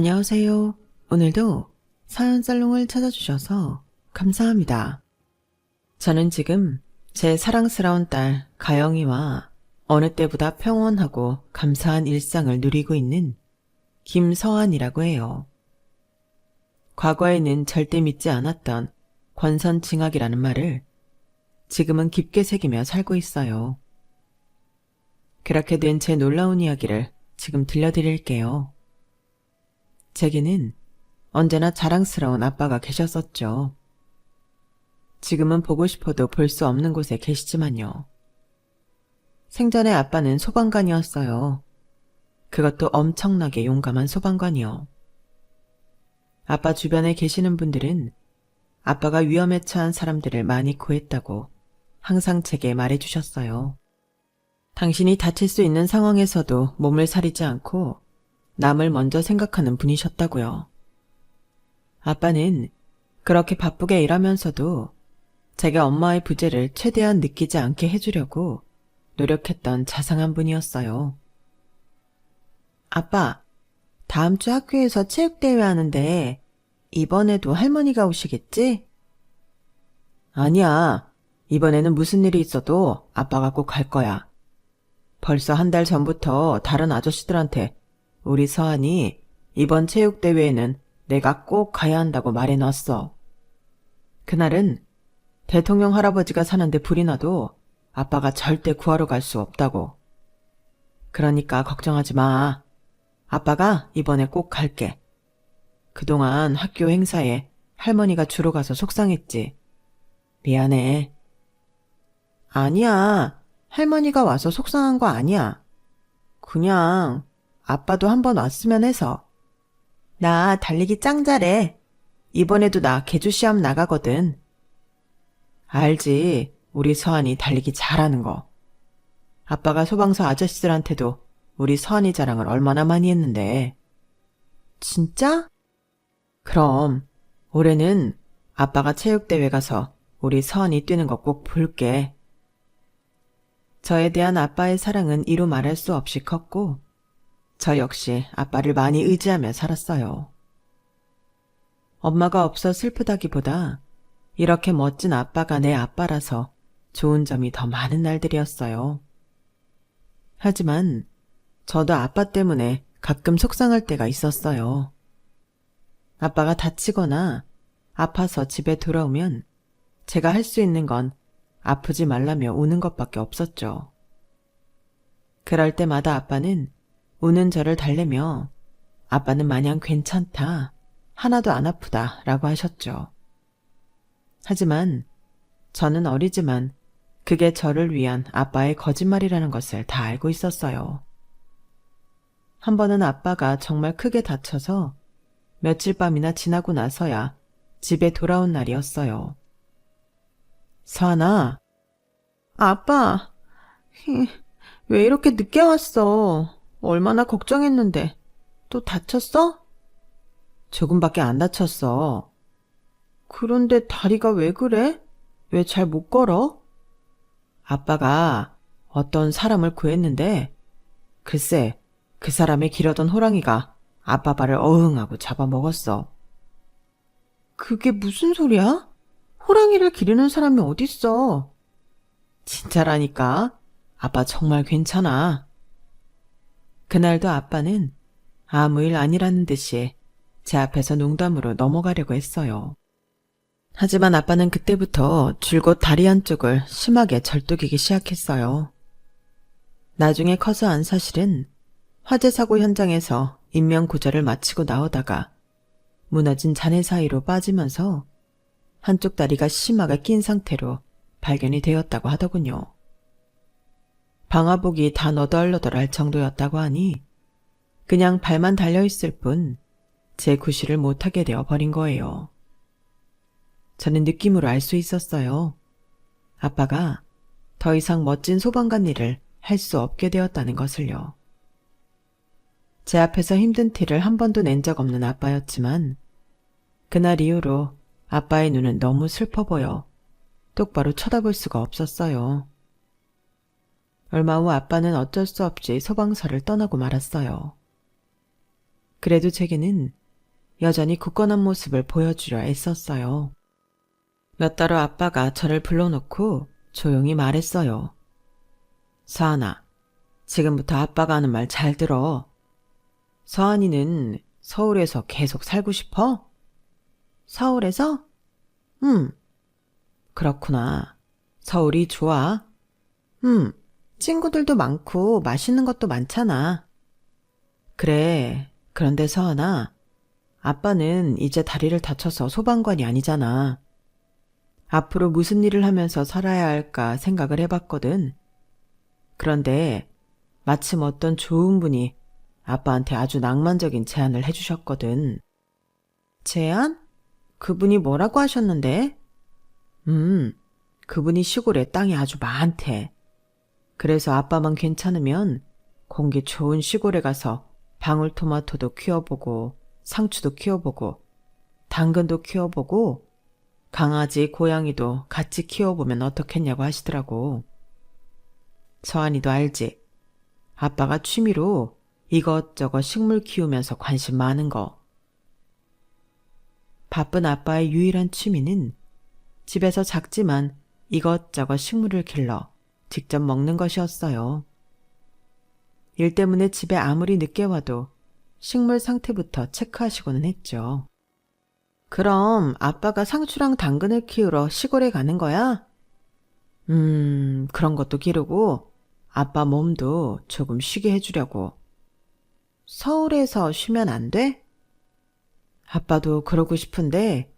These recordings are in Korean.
안녕하세요. 오늘도 사연 살롱을 찾아주셔서 감사합니다. 저는 지금 제 사랑스러운 딸 가영이와 어느 때보다 평온하고 감사한 일상을 누리고 있는 김서한이라고 해요. 과거에는 절대 믿지 않았던 권선징악이라는 말을 지금은 깊게 새기며 살고 있어요. 그렇게 된 제 놀라운 이야기를 지금 들려드릴게요. 제게는 언제나 자랑스러운 아빠가 계셨었죠. 지금은 보고 싶어도 볼 수 없는 곳에 계시지만요. 생전에 아빠는 소방관이었어요. 그것도 엄청나게 용감한 소방관이요. 아빠 주변에 계시는 분들은 아빠가 위험에 처한 사람들을 많이 구했다고 항상 제게 말해주셨어요. 당신이 다칠 수 있는 상황에서도 몸을 사리지 않고 남을 먼저 생각하는 분이셨다고요. 아빠는 그렇게 바쁘게 일하면서도 제가 엄마의 부재를 최대한 느끼지 않게 해주려고 노력했던 자상한 분이었어요. 아빠, 다음 주 학교에서 체육대회 하는데 이번에도 할머니가 오시겠지? 아니야. 이번에는 무슨 일이 있어도 아빠가 꼭 갈 거야. 벌써 한 달 전부터 다른 아저씨들한테 우리 서한이 이번 체육대회에는 내가 꼭 가야 한다고 말해놨어. 그날은 대통령 할아버지가 사는데 불이 나도 아빠가 절대 구하러 갈 수 없다고. 그러니까 걱정하지 마. 아빠가 이번에 꼭 갈게. 그동안 학교 행사에 할머니가 주로 가서 속상했지. 미안해. 아니야. 할머니가 와서 속상한 거 아니야. 그냥 아빠도 한번 왔으면 해서. 나 달리기 짱 잘해. 이번에도 나 개주 시합 나가거든. 알지. 우리 서한이 달리기 잘하는 거. 아빠가 소방서 아저씨들한테도 우리 서한이 자랑을 얼마나 많이 했는데. 진짜? 그럼 올해는 아빠가 체육대회 가서 우리 서한이 뛰는 거 꼭 볼게. 저에 대한 아빠의 사랑은 이루 말할 수 없이 컸고 저 역시 아빠를 많이 의지하며 살았어요. 엄마가 없어 슬프다기보다 이렇게 멋진 아빠가 내 아빠라서 좋은 점이 더 많은 날들이었어요. 하지만 저도 아빠 때문에 가끔 속상할 때가 있었어요. 아빠가 다치거나 아파서 집에 돌아오면 제가 할 수 있는 건 아프지 말라며 우는 것밖에 없었죠. 그럴 때마다 아빠는 우는 저를 달래며 아빠는 마냥 괜찮다, 하나도 안 아프다 라고 하셨죠. 하지만 저는 어리지만 그게 저를 위한 아빠의 거짓말이라는 것을 다 알고 있었어요. 한 번은 아빠가 정말 크게 다쳐서 며칠 밤이나 지나고 나서야 집에 돌아온 날이었어요. 서한아, 아빠, 왜 이렇게 늦게 왔어? 얼마나 걱정했는데. 또 다쳤어? 조금밖에 안 다쳤어. 그런데 다리가 왜 그래? 왜 잘 못 걸어? 아빠가 어떤 사람을 구했는데 글쎄 그 사람의 기르던 호랑이가 아빠 발을 어흥하고 잡아먹었어. 그게 무슨 소리야? 호랑이를 기르는 사람이 어딨어? 진짜라니까. 아빠 정말 괜찮아. 그날도 아빠는 아무 일 아니라는 듯이 제 앞에서 농담으로 넘어가려고 했어요. 하지만 아빠는 그때부터 줄곧 다리 한쪽을 심하게 절뚝이기 시작했어요. 나중에 커서 안 사실은 화재 사고 현장에서 인명구조를 마치고 나오다가 무너진 잔해 사이로 빠지면서 한쪽 다리가 심하게 낀 상태로 발견이 되었다고 하더군요. 방화복이 다 너덜너덜할 정도였다고 하니 그냥 발만 달려있을 뿐 제 구실을 못하게 되어 버린 거예요. 저는 느낌으로 알 수 있었어요. 아빠가 더 이상 멋진 소방관 일을 할 수 없게 되었다는 것을요. 제 앞에서 힘든 티를 한 번도 낸 적 없는 아빠였지만 그날 이후로 아빠의 눈은 너무 슬퍼 보여 똑바로 쳐다볼 수가 없었어요. 얼마 후 아빠는 어쩔 수 없이 소방서를 떠나고 말았어요. 그래도 제게는 여전히 굳건한 모습을 보여주려 애썼어요. 몇 달 후 아빠가 저를 불러놓고 조용히 말했어요. 서한아, 지금부터 아빠가 하는 말 잘 들어. 서한이는 서울에서 계속 살고 싶어? 서울에서? 응. 그렇구나. 서울이 좋아? 응. 친구들도 많고 맛있는 것도 많잖아. 그래. 그런데 서한아, 아빠는 이제 다리를 다쳐서 소방관이 아니잖아. 앞으로 무슨 일을 하면서 살아야 할까 생각을 해봤거든. 그런데 마침 어떤 좋은 분이 아빠한테 아주 낭만적인 제안을 해주셨거든. 제안? 그분이 뭐라고 하셨는데? 그분이 시골에 땅이 아주 많대. 그래서 아빠만 괜찮으면 공기 좋은 시골에 가서 방울토마토도 키워보고 상추도 키워보고 당근도 키워보고 강아지, 고양이도 같이 키워보면 어떻겠냐고 하시더라고. 서한이도 알지? 아빠가 취미로 이것저것 식물 키우면서 관심 많은 거. 바쁜 아빠의 유일한 취미는 집에서 작지만 이것저것 식물을 길러 직접 먹는 것이었어요. 일 때문에 집에 아무리 늦게 와도 식물 상태부터 체크하시고는 했죠. 그럼 아빠가 상추랑 당근을 키우러 시골에 가는 거야? 그런 것도 기르고 아빠 몸도 조금 쉬게 해주려고. 서울에서 쉬면 안 돼? 아빠도 그러고 싶은데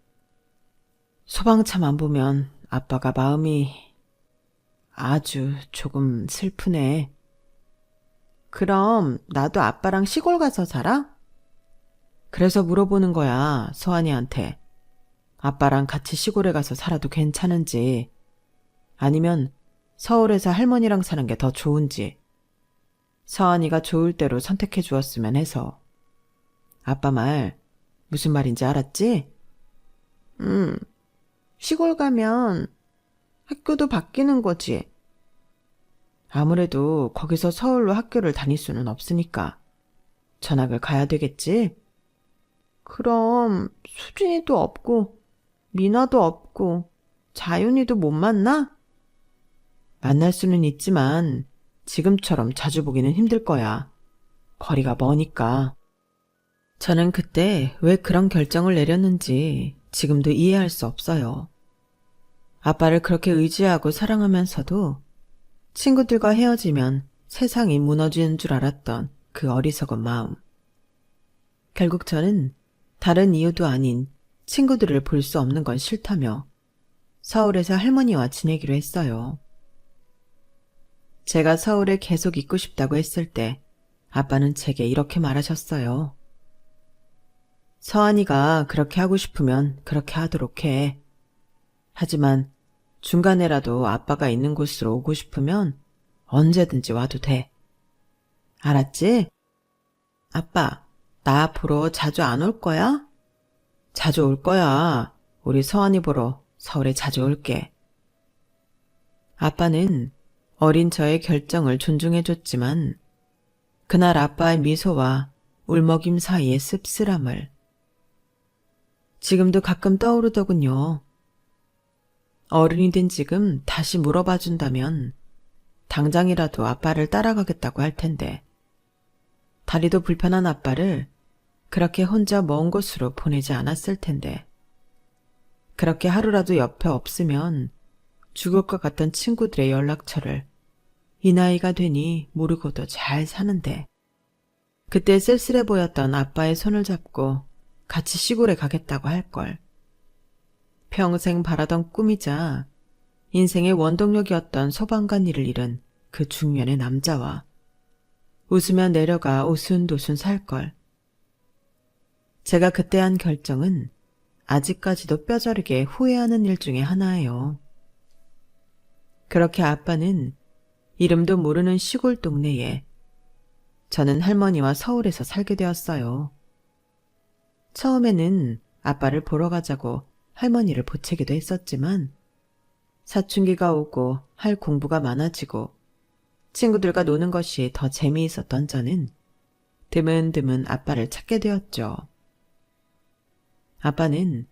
소방차만 보면 아빠가 마음이 아주 조금 슬프네. 그럼 나도 아빠랑 시골 가서 살아? 그래서 물어보는 거야, 서한이한테. 아빠랑 같이 시골에 가서 살아도 괜찮은지, 아니면 서울에서 할머니랑 사는 게 더 좋은지. 서한이가 좋을 대로 선택해 주었으면 해서. 아빠 말 무슨 말인지 알았지? 시골 가면 학교도 바뀌는 거지. 아무래도 거기서 서울로 학교를 다닐 수는 없으니까 전학을 가야 되겠지? 그럼 수진이도 없고 미나도 없고 자윤이도 못 만나? 만날 수는 있지만 지금처럼 자주 보기는 힘들 거야. 거리가 머니까. 저는 그때 왜 그런 결정을 내렸는지 지금도 이해할 수 없어요. 아빠를 그렇게 의지하고 사랑하면서도 친구들과 헤어지면 세상이 무너지는 줄 알았던 그 어리석은 마음. 결국 저는 다른 이유도 아닌 친구들을 볼 수 없는 건 싫다며 서울에서 할머니와 지내기로 했어요. 제가 서울에 계속 있고 싶다고 했을 때 아빠는 제게 이렇게 말하셨어요. 서한이가 그렇게 하고 싶으면 그렇게 하도록 해. 하지만 중간에라도 아빠가 있는 곳으로 오고 싶으면 언제든지 와도 돼. 알았지? 아빠, 나 앞으로 자주 안 올 거야? 자주 올 거야. 우리 서한이 보러 서울에 자주 올게. 아빠는 어린 저의 결정을 존중해줬지만 그날 아빠의 미소와 울먹임 사이의 씁쓸함을 지금도 가끔 떠오르더군요. 어른이 된 지금 다시 물어봐 준다면 당장이라도 아빠를 따라가겠다고 할 텐데 다리도 불편한 아빠를 그렇게 혼자 먼 곳으로 보내지 않았을 텐데 그렇게 하루라도 옆에 없으면 죽을 것 같던 친구들의 연락처를 이 나이가 되니 모르고도 잘 사는데 그때 쓸쓸해 보였던 아빠의 손을 잡고 같이 시골에 가겠다고 할걸. 평생 바라던 꿈이자 인생의 원동력이었던 소방관 일을 잃은 그 중년의 남자와 웃으며 내려가 오순도순 살걸. 제가 그때 한 결정은 아직까지도 뼈저리게 후회하는 일 중에 하나예요. 그렇게 아빠는 이름도 모르는 시골 동네에 저는 할머니와 서울에서 살게 되었어요. 처음에는 아빠를 보러 가자고 할머니를 보채기도 했었지만 사춘기가 오고 할 공부가 많아지고 친구들과 노는 것이 더 재미있었던 저는 드문드문 아빠를 찾게 되었죠. 아빠는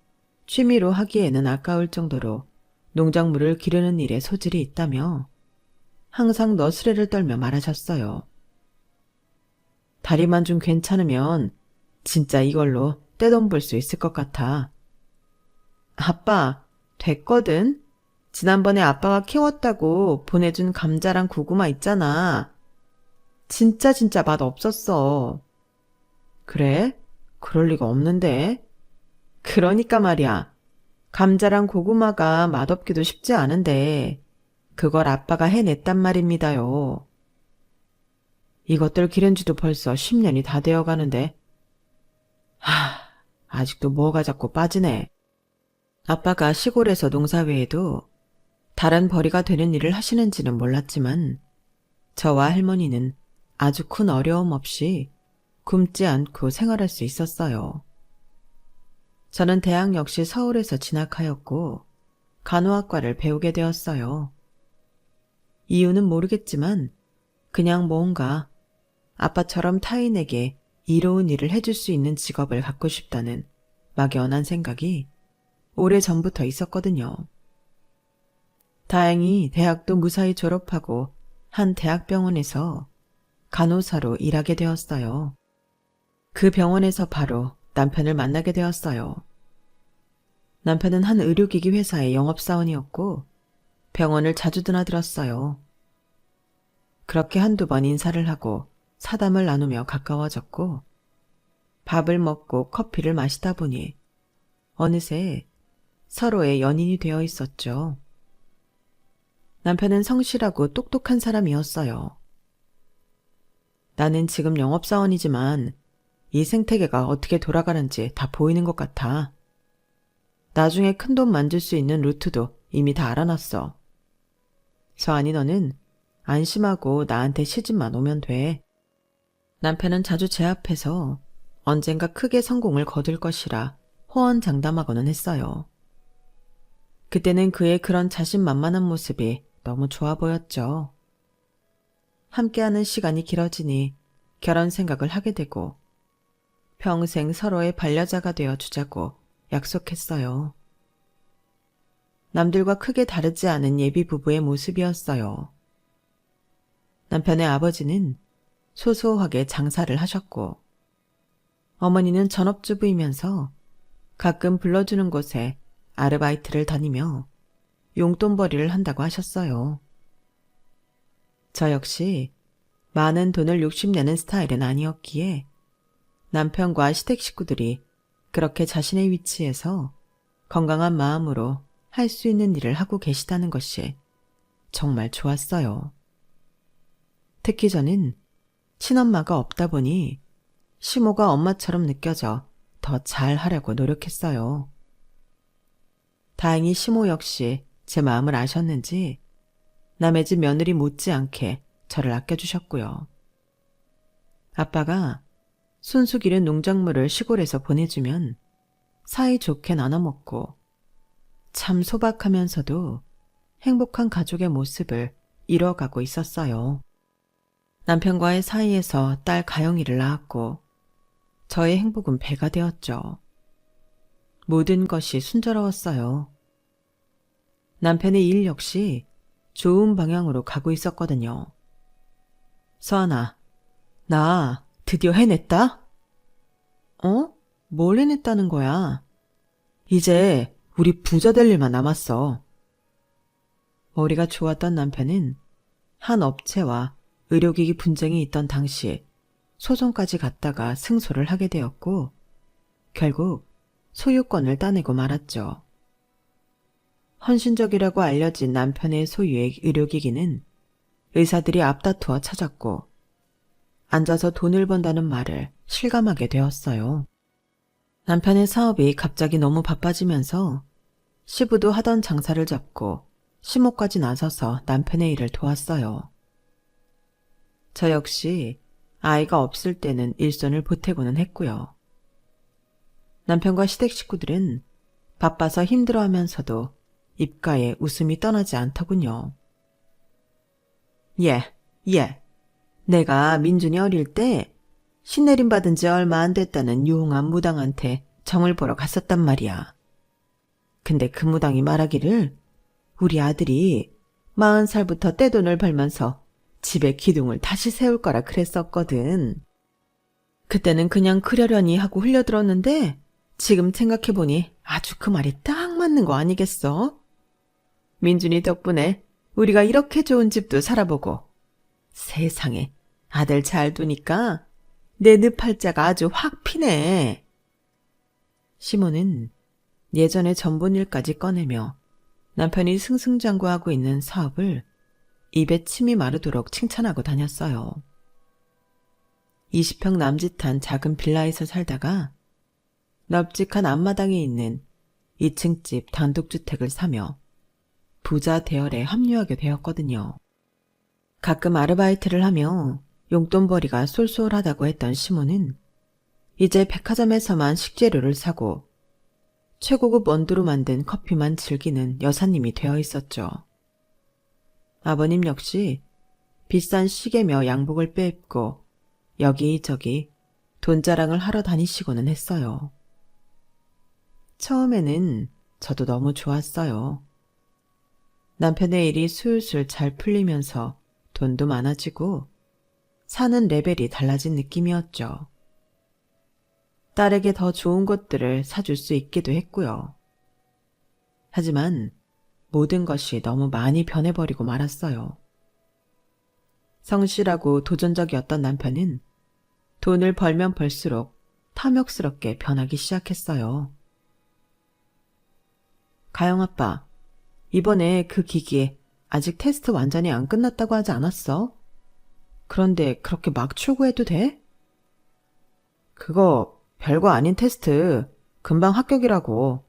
취미로 하기에는 아까울 정도로 농작물을 기르는 일에 소질이 있다며 항상 너스레를 떨며 말하셨어요. 다리만 좀 괜찮으면 진짜 이걸로 떼돈 벌 수 있을 것 같아. 아빠, 됐거든? 지난번에 아빠가 키웠다고 보내준 감자랑 고구마 있잖아. 진짜 맛 없었어. 그래? 그럴 리가 없는데. 그러니까 말이야. 감자랑 고구마가 맛없기도 쉽지 않은데 그걸 아빠가 해냈단 말입니다요. 이것들 기른 지도 벌써 10년이 다 되어 가는데. 아직도 뭐가 자꾸 빠지네. 아빠가 시골에서 농사 외에도 다른 벌이가 되는 일을 하시는지는 몰랐지만 저와 할머니는 아주 큰 어려움 없이 굶지 않고 생활할 수 있었어요. 저는 대학 역시 서울에서 진학하였고 간호학과를 배우게 되었어요. 이유는 모르겠지만 그냥 뭔가 아빠처럼 타인에게 이로운 일을 해줄 수 있는 직업을 갖고 싶다는 막연한 생각이 오래전부터 있었거든요. 다행히 대학도 무사히 졸업하고 한 대학병원에서 간호사로 일하게 되었어요. 그 병원에서 바로 남편을 만나게 되었어요. 남편은 한 의료기기 회사의 영업사원이었고 병원을 자주 드나들었어요. 그렇게 한두 번 인사를 하고 사담을 나누며 가까워졌고 밥을 먹고 커피를 마시다 보니 어느새 서로의 연인이 되어 있었죠. 남편은 성실하고 똑똑한 사람이었어요. 나는 지금 영업사원이지만 이 생태계가 어떻게 돌아가는지 다 보이는 것 같아. 나중에 큰돈 만들 수 있는 루트도 이미 다 알아놨어. 서한이 너는 안심하고 나한테 시집만 오면 돼. 남편은 자주 제 앞에서 언젠가 크게 성공을 거둘 것이라 호언장담하고는 했어요. 그때는 그의 그런 자신만만한 모습이 너무 좋아 보였죠. 함께하는 시간이 길어지니 결혼 생각을 하게 되고 평생 서로의 반려자가 되어 주자고 약속했어요. 남들과 크게 다르지 않은 예비 부부의 모습이었어요. 남편의 아버지는 소소하게 장사를 하셨고 어머니는 전업주부이면서 가끔 불러주는 곳에 아르바이트를 다니며 용돈벌이를 한다고 하셨어요. 저 역시 많은 돈을 욕심내는 스타일은 아니었기에 남편과 시댁 식구들이 그렇게 자신의 위치에서 건강한 마음으로 할 수 있는 일을 하고 계시다는 것이 정말 좋았어요. 특히 저는 친엄마가 없다 보니 시모가 엄마처럼 느껴져 더 잘하려고 노력했어요. 다행히 시모 역시 제 마음을 아셨는지 남의 집 며느리 못지않게 저를 아껴주셨고요. 아빠가 순수 기른 농작물을 시골에서 보내주면 사이좋게 나눠 먹고 참 소박하면서도 행복한 가족의 모습을 이뤄가고 있었어요. 남편과의 사이에서 딸 가영이를 낳았고 저의 행복은 배가 되었죠. 모든 것이 순조로웠어요. 남편의 일 역시 좋은 방향으로 가고 있었거든요. 서하나, 나 드디어 해냈다? 어? 뭘 해냈다는 거야? 이제 우리 부자 될 일만 남았어. 머리가 좋았던 남편은 한 업체와 의료기기 분쟁이 있던 당시 소송까지 갔다가 승소를 하게 되었고 결국 소유권을 따내고 말았죠. 헌신적이라고 알려진 남편의 소유의 의료기기는 의사들이 앞다투어 찾았고 앉아서 돈을 번다는 말을 실감하게 되었어요. 남편의 사업이 갑자기 너무 바빠지면서 시부도 하던 장사를 접고 시모까지 나서서 남편의 일을 도왔어요. 저 역시 아이가 없을 때는 일손을 보태고는 했고요. 남편과 시댁 식구들은 바빠서 힘들어하면서도 입가에 웃음이 떠나지 않더군요. 예. 내가 민준이 어릴 때 신내림 받은 지 얼마 안 됐다는 유흥한 무당한테 정을 보러 갔었단 말이야. 근데 그 무당이 말하기를 우리 아들이 40살부터 떼돈을 벌면서 집에 기둥을 다시 세울 거라 그랬었거든. 그때는 그냥 그러려니 하고 흘려들었는데 지금 생각해보니 아주 그 말이 딱 맞는 거 아니겠어? 민준이 덕분에 우리가 이렇게 좋은 집도 살아보고 세상에 아들 잘 두니까 내 늪팔자가 아주 확 피네. 시몬은 예전에 전본 일까지 꺼내며 남편이 승승장구하고 있는 사업을 입에 침이 마르도록 칭찬하고 다녔어요. 20평 남짓한 작은 빌라에서 살다가 넓직한 앞마당에 있는 2층 집 단독주택을 사며 부자 대열에 합류하게 되었거든요. 가끔 아르바이트를 하며 용돈벌이가 쏠쏠하다고 했던 시몬은 이제 백화점에서만 식재료를 사고 최고급 원두로 만든 커피만 즐기는 여사님이 되어 있었죠. 아버님 역시 비싼 시계며 양복을 빼입고 여기저기 돈 자랑을 하러 다니시고는 했어요. 처음에는 저도 너무 좋았어요. 남편의 일이 술술 잘 풀리면서 돈도 많아지고 사는 레벨이 달라진 느낌이었죠. 딸에게 더 좋은 것들을 사줄 수 있기도 했고요. 하지만 모든 것이 너무 많이 변해버리고 말았어요. 성실하고 도전적이었던 남편은 돈을 벌면 벌수록 탐욕스럽게 변하기 시작했어요. 가영아빠, 이번에 그 기기 아직 테스트 완전히 안 끝났다고 하지 않았어? 그런데 그렇게 막 출고해도 돼? 그거 별거 아닌 테스트, 금방 합격이라고.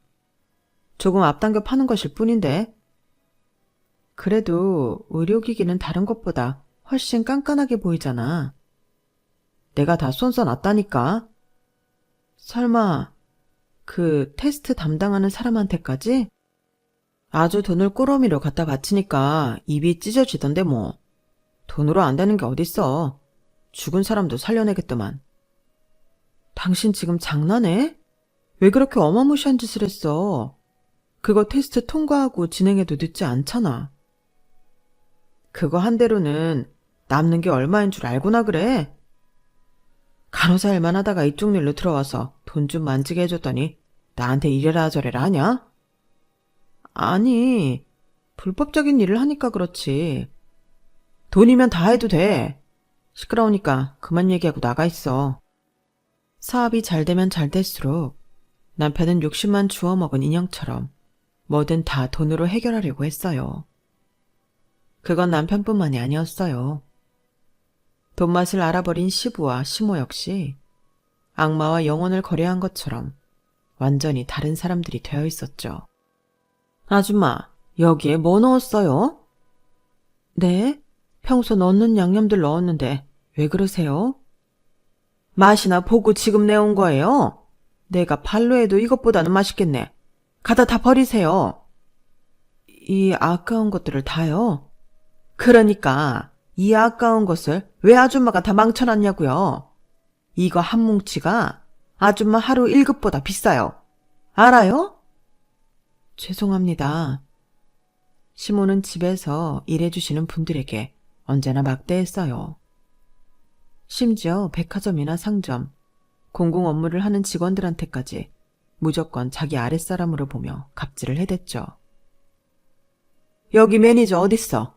조금 앞당겨 파는 것일 뿐인데. 그래도 의료기기는 다른 것보다 훨씬 깐깐하게 보이잖아. 내가 다 쏜써놨다니까. 설마 그 테스트 담당하는 사람한테까지? 아주 돈을 꾸러미로 갖다 바치니까 입이 찢어지던데 뭐. 돈으로 안 되는 게 어딨어. 죽은 사람도 살려내겠더만. 당신 지금 장난해? 왜 그렇게 어마무시한 짓을 했어? 그거 테스트 통과하고 진행해도 늦지 않잖아. 그거 한 대로는 남는 게 얼마인 줄 알고나 그래? 간호사 일만 하다가 이쪽 일로 들어와서 돈 좀 만지게 해줬더니 나한테 이래라 저래라 하냐? 아니, 불법적인 일을 하니까 그렇지. 돈이면 다 해도 돼. 시끄러우니까 그만 얘기하고 나가 있어. 사업이 잘 되면 잘 될수록 남편은 욕심만 주워먹은 인형처럼 뭐든 다 돈으로 해결하려고 했어요. 그건 남편뿐만이 아니었어요. 돈맛을 알아버린 시부와 시모 역시 악마와 영혼을 거래한 것처럼 완전히 다른 사람들이 되어 있었죠. 아줌마, 여기에 뭐 넣었어요? 네, 평소 넣는 양념들 넣었는데 왜 그러세요? 맛이나 보고 지금 내온 거예요? 내가 발로 해도 이것보다는 맛있겠네. 가다 다 버리세요. 이 아까운 것들을 다요? 그러니까 이 아까운 것을 왜 아줌마가 다 망쳐놨냐고요. 이거 한 뭉치가 아줌마 하루 1급보다 비싸요. 알아요? 죄송합니다. 시모는 집에서 일해주시는 분들에게 언제나 막대했어요. 심지어 백화점이나 상점, 공공 업무를 하는 직원들한테까지 무조건 자기 아랫사람으로 보며 갑질을 해댔죠. 여기 매니저 어딨어?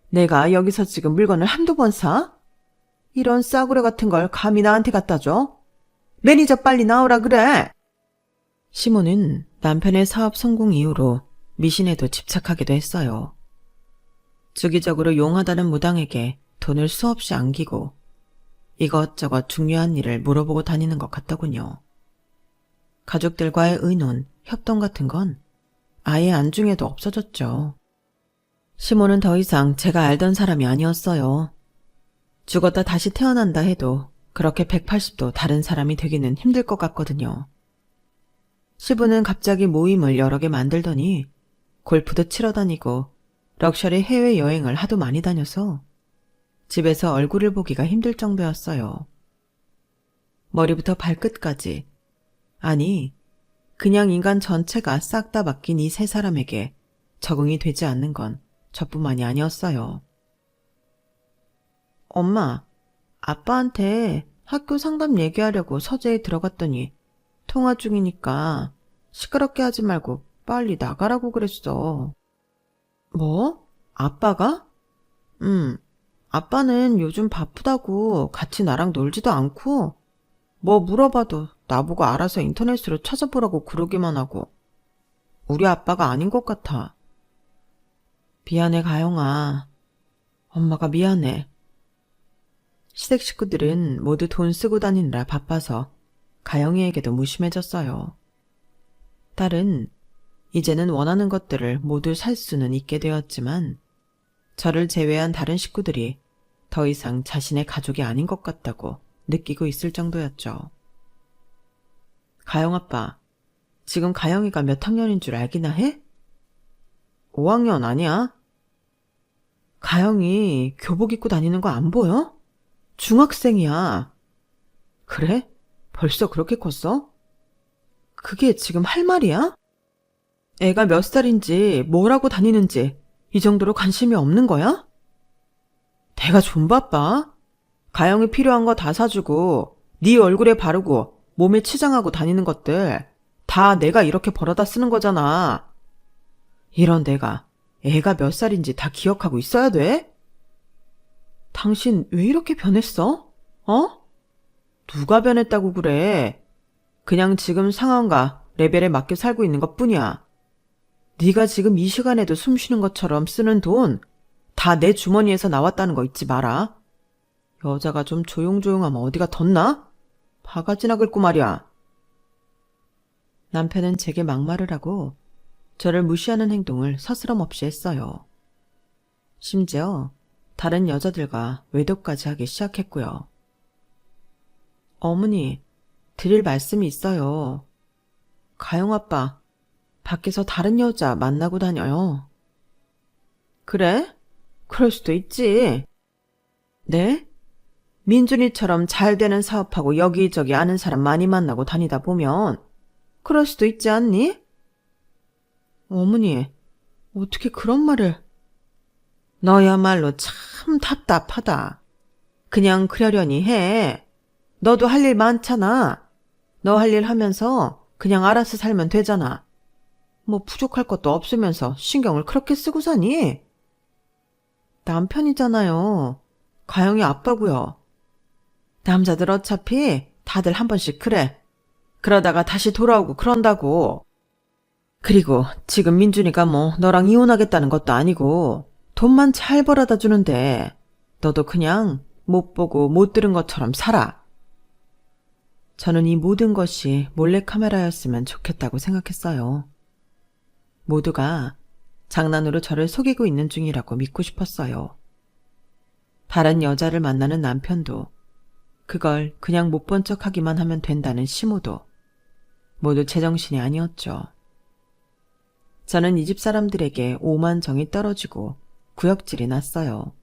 내가 여기서 지금 물건을 한두 번 사? 이런 싸구려 같은 걸 감히 나한테 갖다 줘? 매니저 빨리 나오라 그래! 시모는 남편의 사업 성공 이후로 미신에도 집착하기도 했어요. 주기적으로 용하다는 무당에게 돈을 수없이 안기고 이것저것 중요한 일을 물어보고 다니는 것 같더군요. 가족들과의 의논, 협동 같은 건 아예 안중에도 없어졌죠. 시모는 더 이상 제가 알던 사람이 아니었어요. 죽었다 다시 태어난다 해도 그렇게 180도 다른 사람이 되기는 힘들 것 같거든요. 시부는 갑자기 모임을 여러 개 만들더니 골프도 치러 다니고 럭셔리 해외여행을 하도 많이 다녀서 집에서 얼굴을 보기가 힘들 정도였어요. 머리부터 발끝까지. 아니, 그냥 인간 전체가 싹 다 바뀐 이 세 사람에게 적응이 되지 않는 건 저뿐만이 아니었어요. 엄마, 아빠한테 학교 상담 얘기하려고 서재에 들어갔더니 통화 중이니까 시끄럽게 하지 말고 빨리 나가라고 그랬어. 뭐? 아빠가? 아빠는 요즘 바쁘다고 같이 나랑 놀지도 않고 뭐 물어봐도 나보고 알아서 인터넷으로 찾아보라고 그러기만 하고 우리 아빠가 아닌 것 같아. 미안해, 가영아. 엄마가 미안해. 시댁 식구들은 모두 돈 쓰고 다니느라 바빠서 가영이에게도 무심해졌어요. 딸은 이제는 원하는 것들을 모두 살 수는 있게 되었지만 저를 제외한 다른 식구들이 더 이상 자신의 가족이 아닌 것 같다고 느끼고 있을 정도였죠. 가영 아빠, 지금 가영이가 몇 학년인 줄 알기나 해? 5학년 아니야? 가영이 교복 입고 다니는 거 안 보여? 중학생이야. 그래? 벌써 그렇게 컸어? 그게 지금 할 말이야? 애가 몇 살인지 뭘 하고 다니는지 이 정도로 관심이 없는 거야? 내가 좀 바빠? 가영이 필요한 거 다 사주고 네 얼굴에 바르고 몸에 치장하고 다니는 것들 다 내가 이렇게 벌어다 쓰는 거잖아. 이런 내가 애가 몇 살인지 다 기억하고 있어야 돼? 당신 왜 이렇게 변했어? 어? 누가 변했다고 그래? 그냥 지금 상황과 레벨에 맞게 살고 있는 것뿐이야. 네가 지금 이 시간에도 숨 쉬는 것처럼 쓰는 돈 다 내 주머니에서 나왔다는 거 잊지 마라. 여자가 좀 조용조용하면 어디가 덧나? 바가지나 긁고 말이야. 남편은 제게 막말을 하고 저를 무시하는 행동을 서스럼없이 했어요. 심지어 다른 여자들과 외도까지 하기 시작했고요. 어머니, 드릴 말씀이 있어요. 가영 아빠, 밖에서 다른 여자 만나고 다녀요. 그래? 그럴 수도 있지. 네? 민준이처럼 잘 되는 사업하고 여기저기 아는 사람 많이 만나고 다니다 보면 그럴 수도 있지 않니? 어머니, 어떻게 그런 말을... 너야말로 참 답답하다. 그냥 그러려니 해. 너도 할 일 많잖아. 너 할 일 하면서 그냥 알아서 살면 되잖아. 뭐 부족할 것도 없으면서 신경을 그렇게 쓰고 사니? 남편이잖아요. 가영이 아빠고요. 남자들 어차피 다들 한 번씩 그래. 그러다가 다시 돌아오고 그런다고. 그리고 지금 민준이가 뭐 너랑 이혼하겠다는 것도 아니고 돈만 잘 벌어다 주는데 너도 그냥 못 보고 못 들은 것처럼 살아. 저는 이 모든 것이 몰래카메라였으면 좋겠다고 생각했어요. 모두가 장난으로 저를 속이고 있는 중이라고 믿고 싶었어요. 다른 여자를 만나는 남편도 그걸 그냥 못 본 척하기만 하면 된다는 시모도 모두 제정신이 아니었죠. 저는 이 집 사람들에게 오만 정이 떨어지고 구역질이 났어요.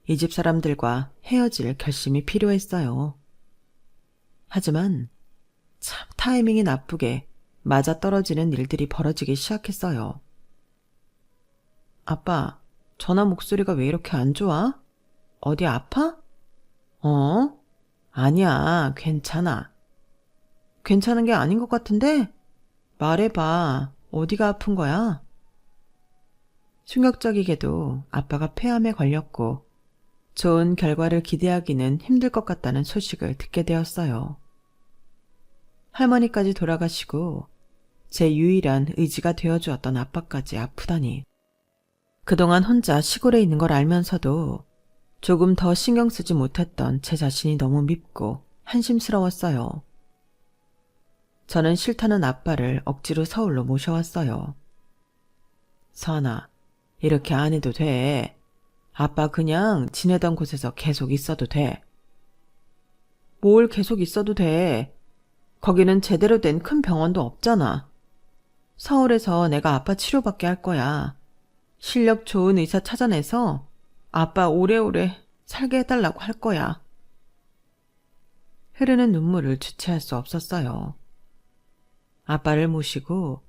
이 집 사람들과 헤어질 결심이 필요했어요. 하지만 참 타이밍이 나쁘게 맞아떨어지는 일들이 벌어지기 시작했어요. 아빠, 전화 목소리가 왜 이렇게 안 좋아? 어디 아파? 어? 아니야, 괜찮아. 괜찮은 게 아닌 것 같은데? 말해봐, 어디가 아픈 거야? 충격적이게도 아빠가 폐암에 걸렸고 좋은 결과를 기대하기는 힘들 것 같다는 소식을 듣게 되었어요. 할머니까지 돌아가시고 제 유일한 의지가 되어주었던 아빠까지 아프다니. 그동안 혼자 시골에 있는 걸 알면서도 조금 더 신경 쓰지 못했던 제 자신이 너무 밉고 한심스러웠어요. 저는 싫다는 아빠를 억지로 서울로 모셔왔어요. 서하나, 이렇게 안 해도 돼. 아빠 그냥 지내던 곳에서 계속 있어도 돼. 뭘 계속 있어도 돼. 거기는 제대로 된 큰 병원도 없잖아. 서울에서 내가 아빠 치료받게 할 거야. 실력 좋은 의사 찾아내서 아빠 오래오래 살게 해달라고 할 거야. 흐르는 눈물을 주체할 수 없었어요. 아빠를 모시고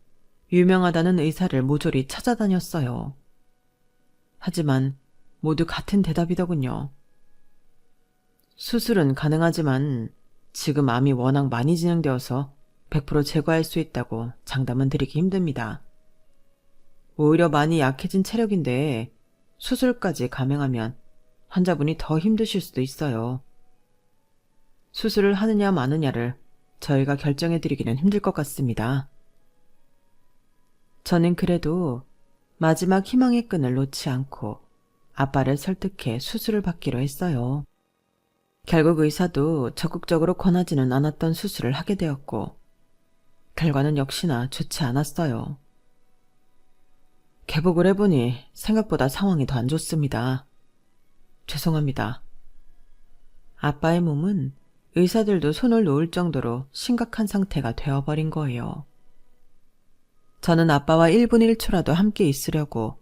유명하다는 의사를 모조리 찾아다녔어요. 하지만 모두 같은 대답이더군요. 수술은 가능하지만 지금 암이 워낙 많이 진행되어서 100% 제거할 수 있다고 장담은 드리기 힘듭니다. 오히려 많이 약해진 체력인데 수술까지 감행하면 환자분이 더 힘드실 수도 있어요. 수술을 하느냐 마느냐를 저희가 결정해드리기는 힘들 것 같습니다. 저는 그래도 마지막 희망의 끈을 놓지 않고 아빠를 설득해 수술을 받기로 했어요. 결국 의사도 적극적으로 권하지는 않았던 수술을 하게 되었고 결과는 역시나 좋지 않았어요. 개복을 해보니 생각보다 상황이 더 안 좋습니다. 죄송합니다. 아빠의 몸은 의사들도 손을 놓을 정도로 심각한 상태가 되어버린 거예요. 저는 아빠와 1분 1초라도 함께 있으려고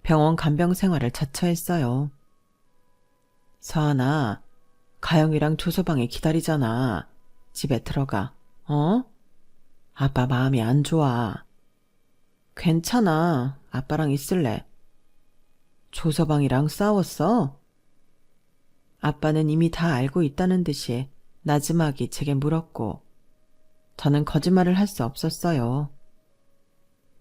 병원 간병 생활을 자처했어요. 서하나, 가영이랑 조서방에 기다리잖아. 집에 들어가. 어? 아빠 마음이 안 좋아. 괜찮아. 아빠랑 있을래. 조서방이랑 싸웠어? 아빠는 이미 다 알고 있다는 듯이 나지막이 제게 물었고 저는 거짓말을 할 수 없었어요.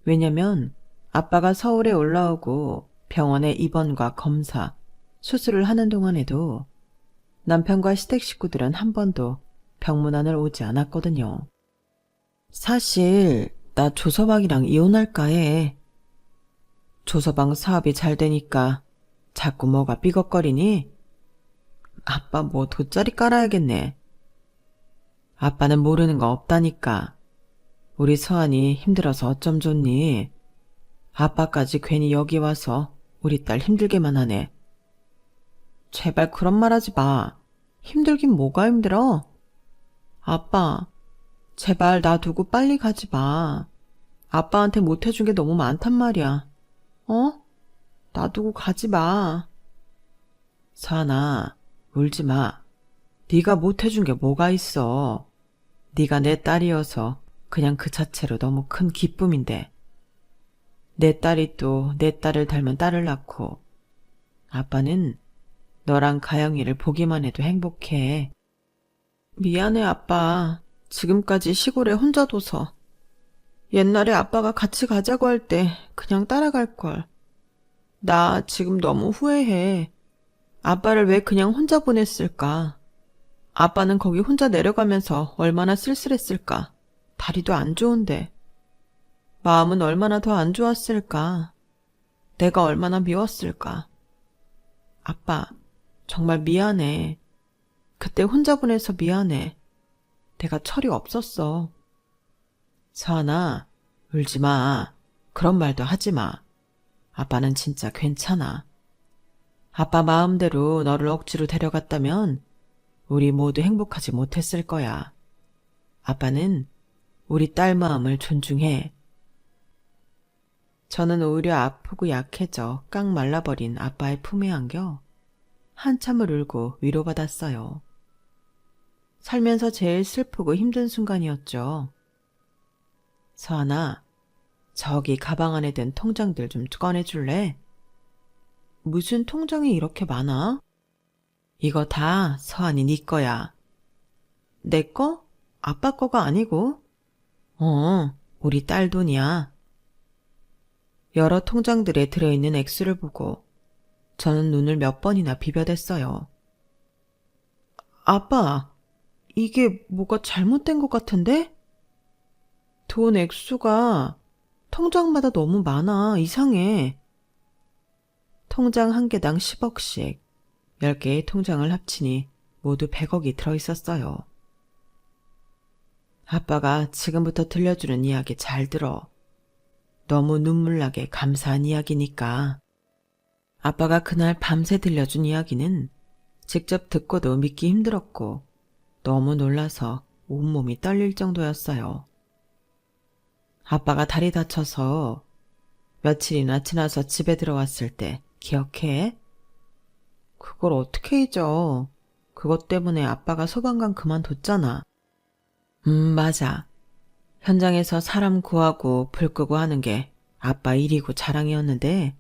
왜냐면 아빠가 서울에 올라오고 병원에 입원과 검사, 수술을 하는 동안에도 남편과 시댁 식구들은 한 번도 병문안을 오지 않았거든요. 사실 나 조서방이랑 이혼할까 해. 조서방 사업이 잘 되니까 자꾸 뭐가 삐걱거리니? 아빠 뭐 돗자리 깔아야겠네. 아빠는 모르는 거 없다니까. 우리 서한이 힘들어서 어쩜 좋니? 아빠까지 괜히 여기 와서 우리 딸 힘들게만 하네. 제발 그런 말 하지 마. 힘들긴 뭐가 힘들어? 아빠, 제발 나 두고 빨리 가지 마. 아빠한테 못해준 게 너무 많단 말이야. 어? 나 두고 가지 마. 서한아, 울지 마. 네가 못해준 게 뭐가 있어. 네가 내 딸이어서 그냥 그 자체로 너무 큰 기쁨인데. 내 딸이 또 내 딸을 닮은 딸을 낳고 아빠는 너랑 가영이를 보기만 해도 행복해. 미안해 아빠. 지금까지 시골에 혼자 둬서. 옛날에 아빠가 같이 가자고 할 때 그냥 따라갈걸. 나 지금 너무 후회해. 아빠를 왜 그냥 혼자 보냈을까? 아빠는 거기 혼자 내려가면서 얼마나 쓸쓸했을까? 다리도 안 좋은데. 마음은 얼마나 더 안 좋았을까? 내가 얼마나 미웠을까? 아빠, 정말 미안해. 그때 혼자 보내서 미안해. 내가 철이 없었어. 서하나, 울지 마. 그런 말도 하지 마. 아빠는 진짜 괜찮아. 아빠 마음대로 너를 억지로 데려갔다면 우리 모두 행복하지 못했을 거야. 아빠는 우리 딸 마음을 존중해. 저는 오히려 아프고 약해져 깡 말라버린 아빠의 품에 안겨 한참을 울고 위로받았어요. 살면서 제일 슬프고 힘든 순간이었죠. 서하나, 저기 가방 안에 든 통장들 좀 꺼내줄래? 무슨 통장이 이렇게 많아? 이거 다 서한이 네 거야. 내 거? 아빠 거가 아니고? 우리 딸 돈이야. 여러 통장들에 들어있는 액수를 보고 저는 눈을 몇 번이나 비벼댔어요. 아빠, 이게 뭐가 잘못된 것 같은데? 돈 액수가 통장마다 너무 많아. 이상해. 통장 한 개당 10억씩 10개의 통장을 합치니 모두 100억이 들어있었어요. 아빠가 지금부터 들려주는 이야기 잘 들어. 너무 눈물나게 감사한 이야기니까. 아빠가 그날 밤새 들려준 이야기는 직접 듣고도 믿기 힘들었고 너무 놀라서 온몸이 떨릴 정도였어요. 아빠가 다리 다쳐서 며칠이나 지나서 집에 들어왔을 때 기억해? 그걸 어떻게 잊어? 그것 때문에 아빠가 소방관 그만뒀잖아. 맞아. 현장에서 사람 구하고 불 끄고 하는 게 아빠 일이고 자랑이었는데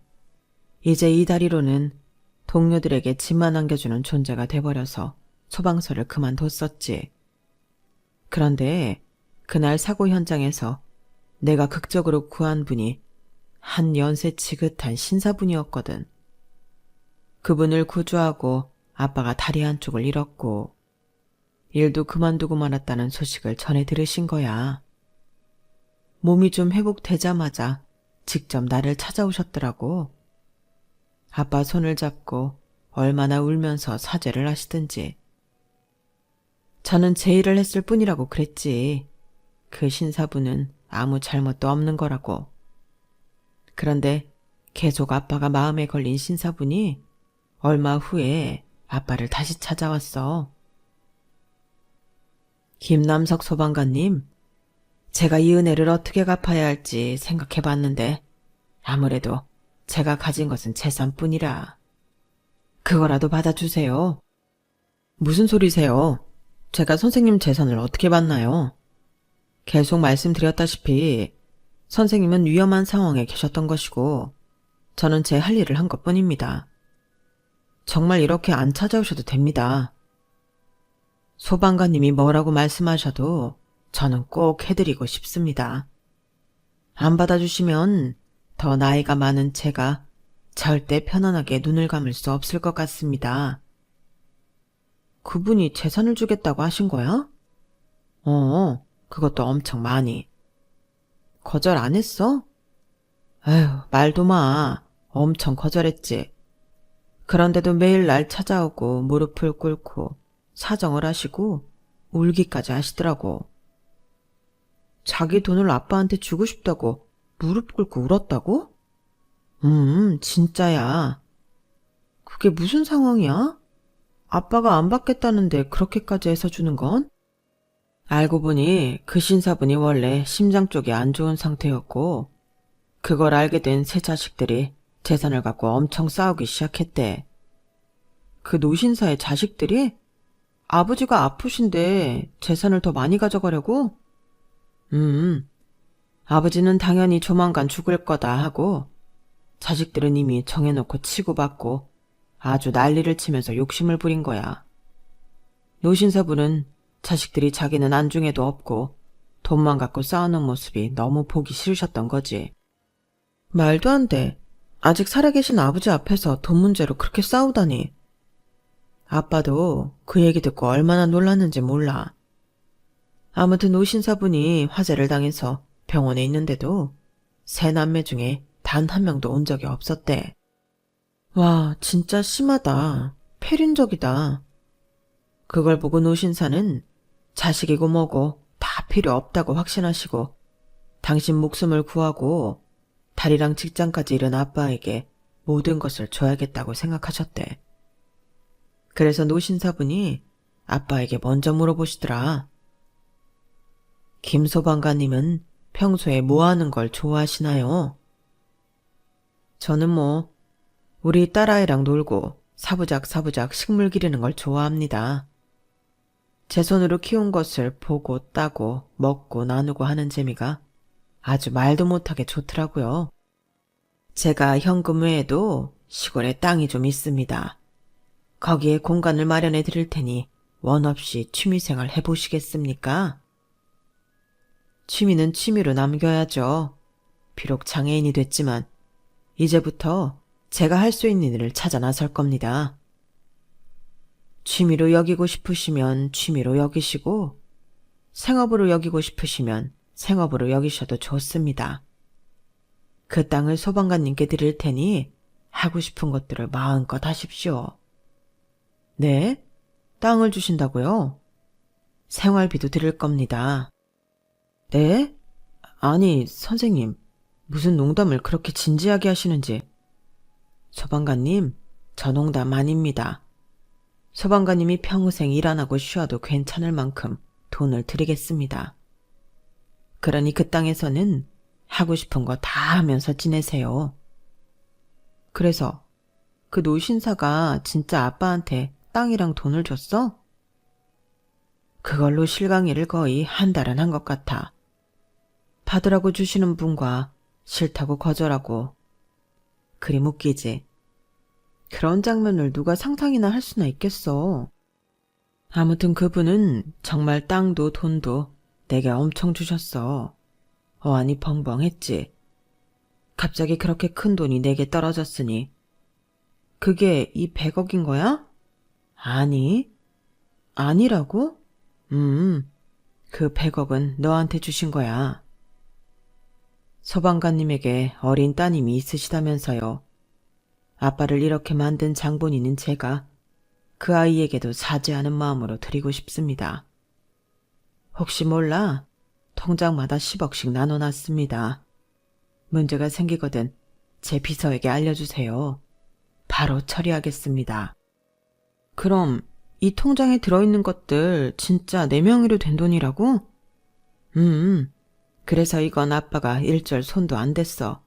이제 이 다리로는 동료들에게 집만 안겨주는 존재가 돼버려서 소방서를 그만뒀었지. 그런데 그날 사고 현장에서 내가 극적으로 구한 분이 한 연세 지긋한 신사분이었거든. 그분을 구조하고 아빠가 다리 한쪽을 잃었고 일도 그만두고 말았다는 소식을 전해 들으신 거야. 몸이 좀 회복되자마자 직접 나를 찾아오셨더라고. 아빠 손을 잡고 얼마나 울면서 사죄를 하시든지. 저는 제 일을 했을 뿐이라고 그랬지. 그 신사분은 아무 잘못도 없는 거라고. 그런데 계속 아빠가 마음에 걸린 신사분이 얼마 후에 아빠를 다시 찾아왔어. 김남석 소방관님, 제가 이 은혜를 어떻게 갚아야 할지 생각해봤는데 아무래도 제가 가진 것은 재산뿐이라. 그거라도 받아주세요. 무슨 소리세요? 제가 선생님 재산을 어떻게 받나요? 계속 말씀드렸다시피 선생님은 위험한 상황에 계셨던 것이고 저는 제 할 일을 한 것뿐입니다. 정말 이렇게 안 찾아오셔도 됩니다. 소방관님이 뭐라고 말씀하셔도 저는 꼭 해드리고 싶습니다. 안 받아주시면 더 나이가 많은 제가 절대 편안하게 눈을 감을 수 없을 것 같습니다. 그분이 재산을 주겠다고 하신 거야? 그것도 엄청 많이. 거절 안 했어? 에휴, 말도 마. 엄청 거절했지. 그런데도 매일 날 찾아오고 무릎을 꿇고 사정을 하시고 울기까지 하시더라고. 자기 돈을 아빠한테 주고 싶다고 무릎 꿇고 울었다고? 진짜야. 그게 무슨 상황이야? 아빠가 안 받겠다는데 그렇게까지 해서 주는 건? 알고 보니 그 신사분이 원래 심장 쪽이 안 좋은 상태였고 그걸 알게 된 세 자식들이 재산을 갖고 엄청 싸우기 시작했대. 그 노신사의 자식들이? 아버지가 아프신데 재산을 더 많이 가져가려고? 아버지는 당연히 조만간 죽을 거다 하고 자식들은 이미 정해놓고 치고받고 아주 난리를 치면서 욕심을 부린 거야. 노신사분은 자식들이 자기는 안중에도 없고 돈만 갖고 싸우는 모습이 너무 보기 싫으셨던 거지. 말도 안 돼. 아직 살아계신 아버지 앞에서 돈 문제로 그렇게 싸우다니. 아빠도 그 얘기 듣고 얼마나 놀랐는지 몰라. 아무튼 노신사분이 화재를 당해서 병원에 있는데도 세 남매 중에 단 한 명도 온 적이 없었대. 와, 진짜 심하다. 폐륜적이다. 그걸 보고 노신사는 자식이고 뭐고 다 필요 없다고 확신하시고 당신 목숨을 구하고 다리랑 직장까지 잃은 아빠에게 모든 것을 줘야겠다고 생각하셨대. 그래서 노신사분이 아빠에게 먼저 물어보시더라. 김 소방관님은 평소에 뭐 하는 걸 좋아하시나요? 저는 우리 딸아이랑 놀고 사부작사부작 식물 기르는 걸 좋아합니다. 제 손으로 키운 것을 보고 따고 먹고 나누고 하는 재미가 아주 말도 못하게 좋더라고요. 제가 현금 외에도 시골에 땅이 좀 있습니다. 거기에 공간을 마련해 드릴 테니 원 없이 취미생활 해보시겠습니까? 취미는 취미로 남겨야죠. 비록 장애인이 됐지만 이제부터 제가 할 수 있는 일을 찾아 나설 겁니다. 취미로 여기고 싶으시면 취미로 여기시고 생업으로 여기고 싶으시면 생업으로 여기셔도 좋습니다. 그 땅을 소방관님께 드릴 테니 하고 싶은 것들을 마음껏 하십시오. 네? 땅을 주신다고요? 생활비도 드릴 겁니다. 네? 아니, 선생님, 무슨 농담을 그렇게 진지하게 하시는지. 소방관님, 저 농담 아닙니다. 소방관님이 평생 일 안 하고 쉬어도 괜찮을 만큼 돈을 드리겠습니다. 그러니 그 땅에서는 하고 싶은 거 다 하면서 지내세요. 그래서 그 노신사가 진짜 아빠한테 땅이랑 돈을 줬어? 그걸로 실강이를 거의 한 달은 한 것 같아. 받으라고 주시는 분과 싫다고 거절하고. 그리 웃기지. 그런 장면을 누가 상상이나 할 수나 있겠어. 아무튼 그분은 정말 땅도 돈도 내게 엄청 주셨어. 어안이 벙벙했지. 갑자기 그렇게 큰 돈이 내게 떨어졌으니. 그게 이 100억인 거야? 아니. 아니라고? 그 100억은 너한테 주신 거야. 소방관님에게 어린 따님이 있으시다면서요. 아빠를 이렇게 만든 장본인은 제가 그 아이에게도 사죄하는 마음으로 드리고 싶습니다. 혹시 몰라 통장마다 10억씩 나눠놨습니다. 문제가 생기거든 제 비서에게 알려주세요. 바로 처리하겠습니다. 그럼 이 통장에 들어있는 것들 진짜 내 명의로 된 돈이라고? 그래서 이건 아빠가 일절 손도 안 댔어.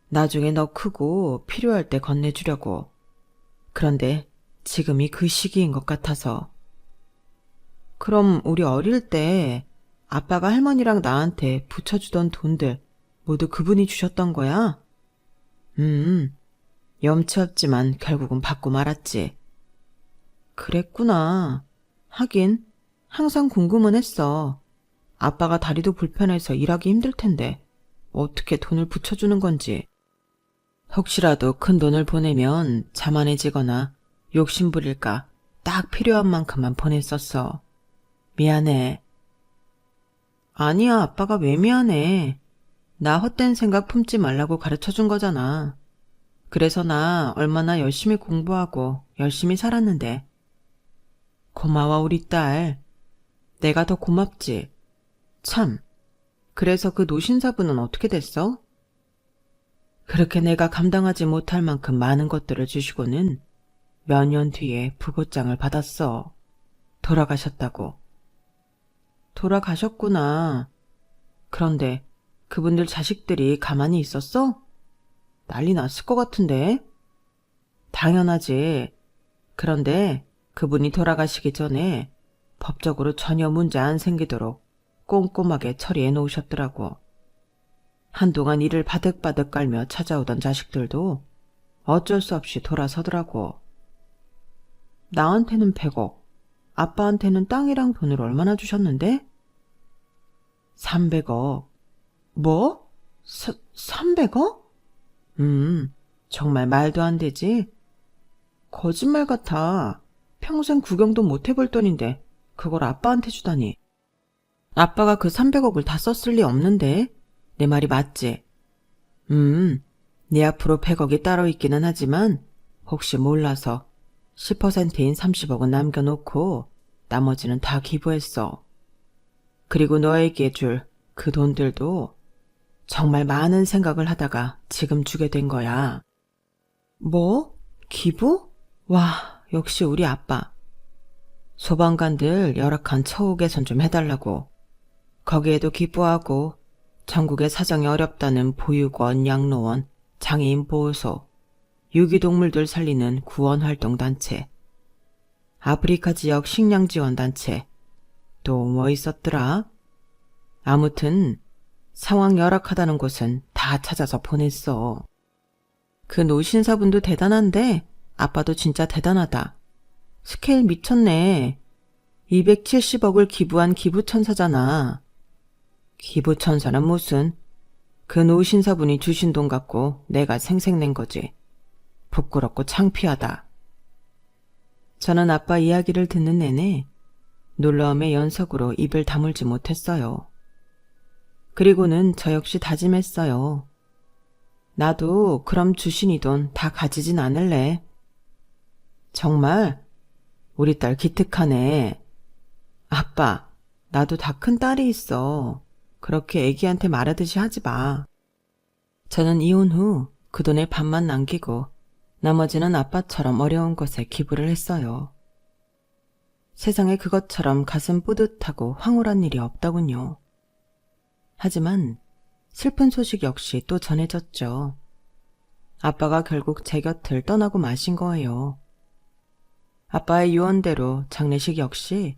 나중에 너 크고 필요할 때 건네주려고. 그런데 지금이 그 시기인 것 같아서. 그럼 우리 어릴 때 아빠가 할머니랑 나한테 붙여주던 돈들 모두 그분이 주셨던 거야? 염치 없지만 결국은 받고 말았지. 그랬구나. 하긴 항상 궁금은 했어. 아빠가 다리도 불편해서 일하기 힘들 텐데 어떻게 돈을 붙여주는 건지. 혹시라도 큰 돈을 보내면 자만해지거나 욕심부릴까 딱 필요한 만큼만 보냈었어. 미안해. 아니야, 아빠가 왜 미안해. 나 헛된 생각 품지 말라고 가르쳐준 거잖아. 그래서 나 얼마나 열심히 공부하고 열심히 살았는데. 고마워, 우리 딸. 내가 더 고맙지. 참, 그래서 그 노신사분은 어떻게 됐어? 그렇게 내가 감당하지 못할 만큼 많은 것들을 주시고는 몇 년 뒤에 부고장을 받았어. 돌아가셨다고. 돌아가셨구나. 그런데 그분들 자식들이 가만히 있었어? 난리 났을 것 같은데. 당연하지. 그런데 그분이 돌아가시기 전에 법적으로 전혀 문제 안 생기도록 꼼꼼하게 처리해 놓으셨더라고. 한동안 이를 바득바득 깔며 찾아오던 자식들도 어쩔 수 없이 돌아서더라고. 나한테는 100억, 아빠한테는 땅이랑 돈을 얼마나 주셨는데? 300억. 뭐? 300억? 정말 말도 안 되지? 거짓말 같아. 평생 구경도 못 해볼 돈인데 그걸 아빠한테 주다니. 아빠가 그 300억을 다 썼을 리 없는데? 내 말이 맞지? 네 앞으로 100억이 따로 있기는 하지만 혹시 몰라서 10%인 30억은 남겨놓고 나머지는 다 기부했어. 그리고 너에게 줄 그 돈들도 정말 많은 생각을 하다가 지금 주게 된 거야. 뭐? 기부? 와, 역시 우리 아빠. 소방관들 열악한 처우 개선 좀 해달라고. 거기에도 기부하고 전국의 사정이 어렵다는 보육원, 양로원, 장애인 보호소, 유기동물들 살리는 구원활동단체, 아프리카 지역 식량지원단체, 또 뭐 있었더라? 아무튼 상황 열악하다는 곳은 다 찾아서 보냈어. 그 노신사분도 대단한데 아빠도 진짜 대단하다. 스케일 미쳤네. 270억을 기부한 기부천사잖아. 기부천사는 무슨, 그 노신사분이 주신 돈 갖고 내가 생색낸 거지. 부끄럽고 창피하다. 저는 아빠 이야기를 듣는 내내 놀라움의 연속으로 입을 다물지 못했어요. 그리고는 저 역시 다짐했어요. 나도 그럼 주신 이 돈 다 가지진 않을래. 정말? 우리 딸 기특하네. 아빠, 나도 다 큰 딸이 있어. 그렇게 애기한테 말하듯이 하지 마. 저는 이혼 후 그 돈의 반만 남기고 나머지는 아빠처럼 어려운 것에 기부를 했어요. 세상에 그것처럼 가슴 뿌듯하고 황홀한 일이 없더군요. 하지만 슬픈 소식 역시 또 전해졌죠. 아빠가 결국 제 곁을 떠나고 마신 거예요. 아빠의 유언대로 장례식 역시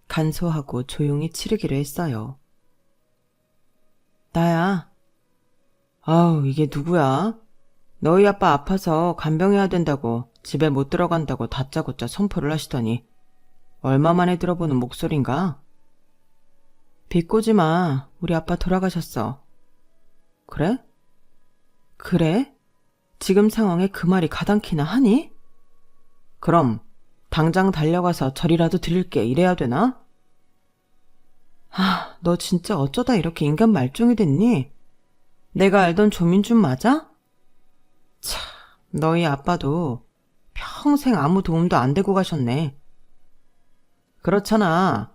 간소하고 조용히 치르기로 했어요. 나야. 아우, 이게 누구야? 너희 아빠 아파서 간병해야 된다고 집에 못 들어간다고 다짜고짜 선포를 하시더니 얼마 만에 들어보는 목소린가? 비꼬지 마. 우리 아빠 돌아가셨어. 그래? 그래? 지금 상황에 그 말이 가당키나 하니? 그럼 당장 달려가서 절이라도 드릴게 이래야 되나? 너 진짜 어쩌다 이렇게 인간 말종이 됐니? 내가 알던 조민준 맞아? 참, 너희 아빠도 평생 아무 도움도 안 되고 가셨네. 그렇잖아.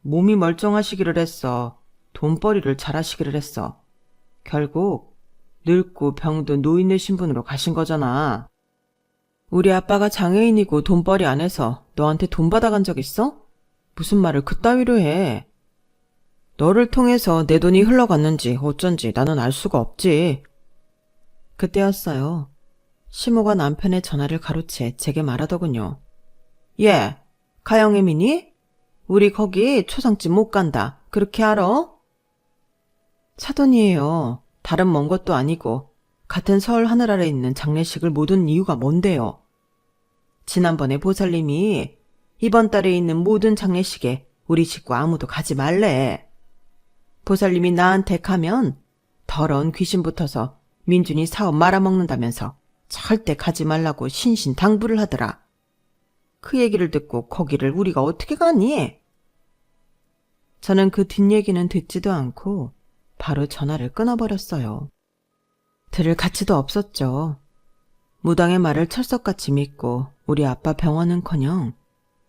몸이 멀쩡하시기를 했어. 돈벌이를 잘하시기를 했어. 결국 늙고 병든 노인네 신분으로 가신 거잖아. 우리 아빠가 장애인이고 돈벌이 안 해서 너한테 돈 받아간 적 있어? 무슨 말을 그따위로 해. 너를 통해서 내 돈이 흘러갔는지 어쩐지 나는 알 수가 없지. 그때였어요. 시모가 남편의 전화를 가로채 제게 말하더군요. 예, 가영애미니? 우리 거기 초상집 못 간다. 그렇게 알아? 사돈이에요. 다른 먼 것도 아니고 같은 서울 하늘 아래 있는 장례식을 못 온 이유가 뭔데요? 지난번에 보살님이 이번 달에 있는 모든 장례식에 우리 식구 아무도 가지 말래. 보살님이 나한테 가면 더러운 귀신 붙어서 민준이 사업 말아먹는다면서 절대 가지 말라고 신신당부를 하더라. 그 얘기를 듣고 거기를 우리가 어떻게 가니? 저는 그 뒷얘기는 듣지도 않고 바로 전화를 끊어버렸어요. 들을 가치도 없었죠. 무당의 말을 철석같이 믿고 우리 아빠 병원은커녕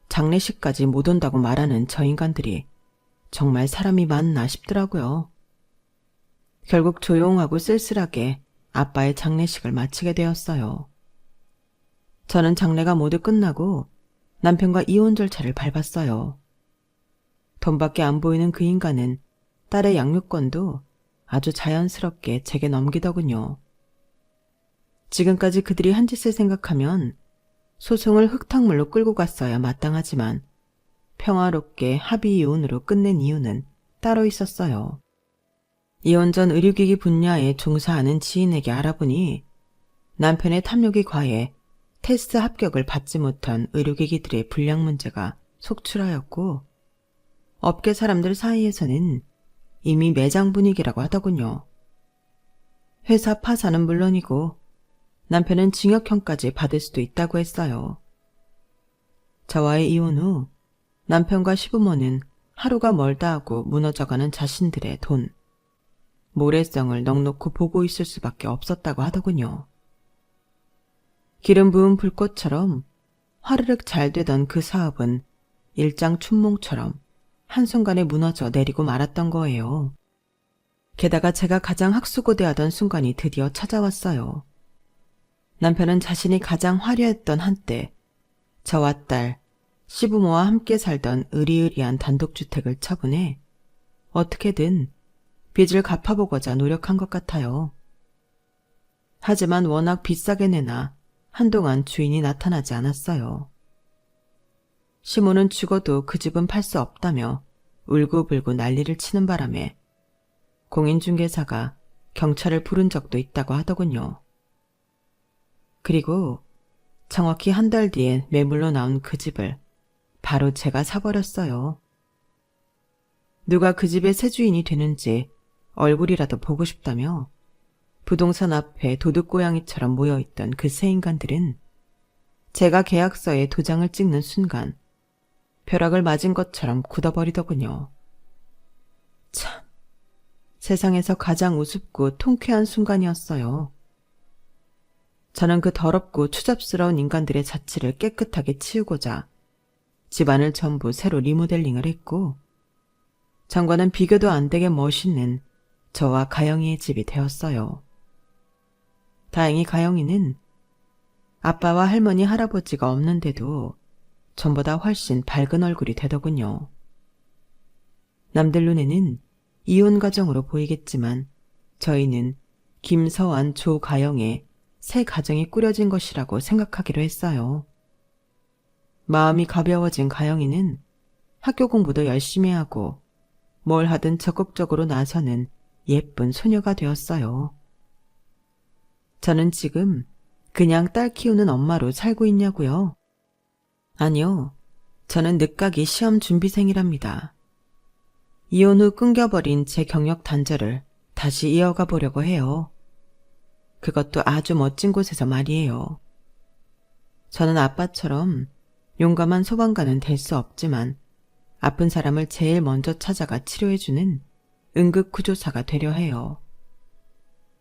장례식까지 못 온다고 말하는 저 인간들이 정말 사람이 맞나 싶더라고요. 결국 조용하고 쓸쓸하게 아빠의 장례식을 마치게 되었어요. 저는 장례가 모두 끝나고 남편과 이혼 절차를 밟았어요. 돈밖에 안 보이는 그 인간은 딸의 양육권도 아주 자연스럽게 제게 넘기더군요. 지금까지 그들이 한 짓을 생각하면 소송을 흙탕물로 끌고 갔어야 마땅하지만 평화롭게 합의 이혼으로 끝낸 이유는 따로 있었어요. 이혼 전 의료기기 분야에 종사하는 지인에게 알아보니 남편의 탐욕이 과해 테스트 합격을 받지 못한 의료기기들의 불량 문제가 속출하였고 업계 사람들 사이에서는 이미 매장 분위기라고 하더군요. 회사 파산은 물론이고 남편은 징역형까지 받을 수도 있다고 했어요. 저와의 이혼 후 남편과 시부모는 하루가 멀다 하고 무너져가는 자신들의 돈, 모래성을 넉넉히 보고 있을 수밖에 없었다고 하더군요. 기름 부은 불꽃처럼 화르륵 잘 되던 그 사업은 일장춘몽처럼 한순간에 무너져 내리고 말았던 거예요. 게다가 제가 가장 학수고대하던 순간이 드디어 찾아왔어요. 남편은 자신이 가장 화려했던 한때 저와 딸, 시부모와 함께 살던 으리으리한 단독주택을 처분해 어떻게든 빚을 갚아보고자 노력한 것 같아요. 하지만 워낙 비싸게 내나 한동안 주인이 나타나지 않았어요. 시모는 죽어도 그 집은 팔 수 없다며 울고불고 난리를 치는 바람에 공인중개사가 경찰을 부른 적도 있다고 하더군요. 그리고 정확히 한 달 뒤에 매물로 나온 그 집을 바로 제가 사버렸어요. 누가 그 집의 새 주인이 되는지 얼굴이라도 보고 싶다며 부동산 앞에 도둑고양이처럼 모여있던 그 세 인간들은 제가 계약서에 도장을 찍는 순간 벼락을 맞은 것처럼 굳어버리더군요. 참, 세상에서 가장 우습고 통쾌한 순간이었어요. 저는 그 더럽고 추잡스러운 인간들의 자취를 깨끗하게 치우고자 집안을 전부 새로 리모델링을 했고 전과는 비교도 안 되게 멋있는 저와 가영이의 집이 되었어요. 다행히 가영이는 아빠와 할머니, 할아버지가 없는데도 전보다 훨씬 밝은 얼굴이 되더군요. 남들 눈에는 이혼 가정으로 보이겠지만 저희는 김서환, 조가영의 새 가정이 꾸려진 것이라고 생각하기로 했어요. 마음이 가벼워진 가영이는 학교 공부도 열심히 하고 뭘 하든 적극적으로 나서는 예쁜 소녀가 되었어요. 저는 지금 그냥 딸 키우는 엄마로 살고 있냐고요? 아니요. 저는 늦가기 시험 준비생이랍니다. 이혼 후 끊겨버린 제 경력 단절을 다시 이어가 보려고 해요. 그것도 아주 멋진 곳에서 말이에요. 저는 아빠처럼 용감한 소방관은 될 수 없지만 아픈 사람을 제일 먼저 찾아가 치료해주는 응급구조사가 되려 해요.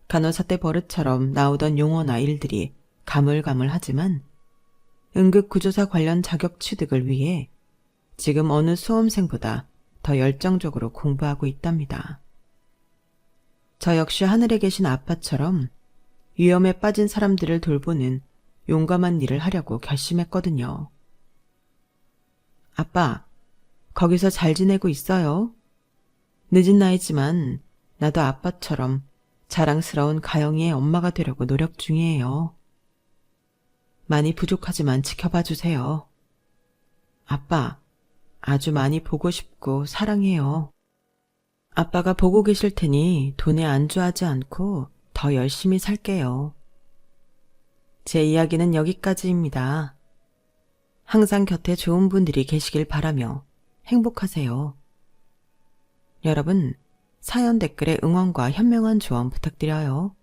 간호사 때 버릇처럼 나오던 용어나 일들이 가물가물하지만 응급구조사 관련 자격 취득을 위해 지금 어느 수험생보다 더 열정적으로 공부하고 있답니다. 저 역시 하늘에 계신 아빠처럼 위험에 빠진 사람들을 돌보는 용감한 일을 하려고 결심했거든요. 아빠, 거기서 잘 지내고 있어요? 늦은 나이지만 나도 아빠처럼 자랑스러운 가영이의 엄마가 되려고 노력 중이에요. 많이 부족하지만 지켜봐 주세요. 아빠, 아주 많이 보고 싶고 사랑해요. 아빠가 보고 계실 테니 돈에 안주하지 않고 더 열심히 살게요. 제 이야기는 여기까지입니다. 항상 곁에 좋은 분들이 계시길 바라며 행복하세요. 여러분, 사연 댓글에 응원과 현명한 조언 부탁드려요.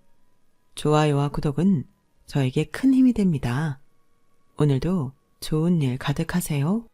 좋아요와 구독은 저에게 큰 힘이 됩니다. 오늘도 좋은 일 가득하세요.